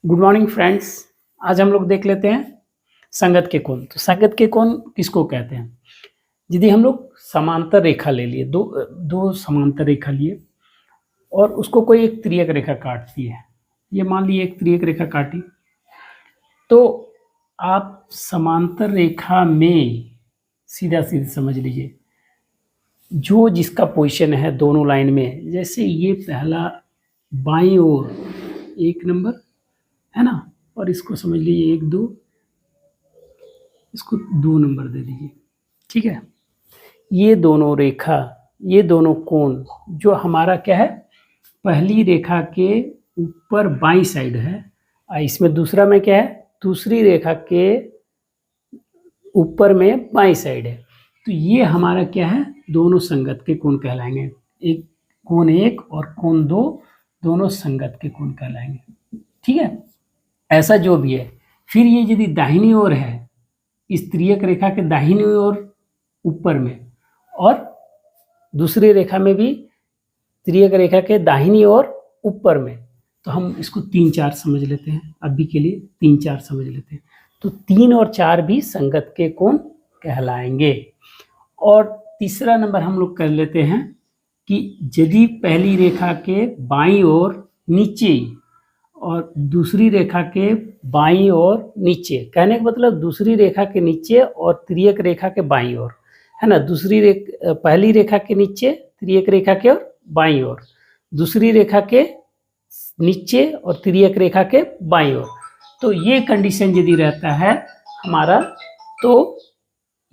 Good morning friends. आज हम लोग देख लेते हैं संगत के कोण। तो संगत के कोण किसको कहते हैं? यदि हम लोग समांतर रेखा ले लिए, दो समांतर रेखा लिए और उसको कोई एक तिर्यक रेखा काटती है, ये मान लीजिए एक तिर्यक रेखा काटी, तो आप समांतर रेखा में सीधा सीधा समझ लीजिए जो जिसका पोजीशन है दोनों लाइन में, जैसे ये पहला बाईं ओर 1 नंबर है ना, और इसको समझ लीजिए 1 2, इसको 2 नंबर दे दीजिए। ठीक है, ये दोनों रेखा, ये दोनों कोण जो हमारा क्या है, पहली रेखा के ऊपर बाईं साइड है, इसमें दूसरा में क्या है, दूसरी रेखा के ऊपर में बाईं साइड है। तो ये हमारा क्या है, दोनों संगत के कोण कहलाएंगे। एक कोण 1 और कोण 2 दोनों संगत के कोण कहलाएंगे। ठीक है, ऐसा जो भी है। फिर ये यदि दाहिनी ओर है, इस तिर्यक रेखा के दाहिनी ओर ऊपर में, और दूसरी रेखा में भी तिर्यक रेखा के दाहिनी ओर ऊपर में, तो हम इसको 3 4 समझ लेते हैं। अभी के लिए 3 4 समझ लेते हैं। तो 3 और 4 भी संगत के कोण कहलाएंगे। और तीसरा नंबर हम लोग कर लेते हैं कि यदि पहली रेखा के बाईं ओर नीचे और दूसरी रेखा के बाईं ओर नीचे, कहने का मतलब दूसरी रेखा के नीचे और तिर्यक रेखा के बाईं ओर, है ना। पहली रेखा के नीचे तिर्यक रेखा के और बाईं ओर, दूसरी रेखा के नीचे और तिर्यक रेखा के बाईं ओर। तो ये कंडीशन यदि रहता है हमारा, तो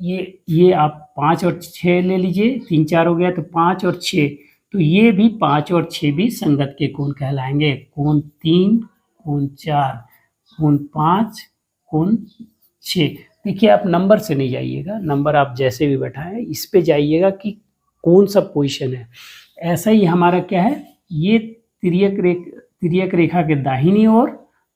ये आप 5 और 6 ले लीजिए, 3 4 हो गया, तो 5 और 6, तो ये भी 5 और 6 भी संगत के कोण कहलाएंगे। कोण 3, कोण 4, कोण 5, कोण 6। देखिए, आप नंबर से नहीं जाइएगा, नंबर आप जैसे भी बैठाएं इस पे जाइएगा कि कौन सा पोजीशन है। ऐसा ही हमारा क्या है, ये तिर्यक रेखा के दाहिनी ओर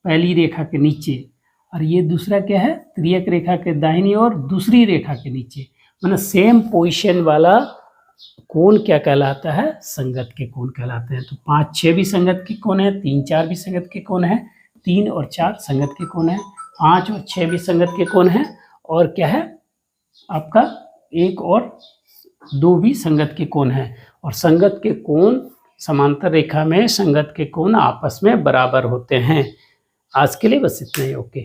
पहली रेखा के नीचे, और ये दूसरा क्या है, तिर्यक रेखा के दाहिनी ओर दूसरी रेखा के नीचे, मतलब सेम पोजीशन वाला कोण क्या कहलाता है, संगत के कोण कहलाते हैं। तो 5 6 भी संगत के कोण है, 3 4 भी संगत के कोण है, 3 और 4 संगत के कोण है, 5 और 6 भी संगत के कोण है, और क्या है आपका 1 और 2 भी संगत के कोण है। और संगत के कोण, समांतर रेखा में संगत के कोण आपस में बराबर होते हैं। आज के लिए बस इतना ही। ओके।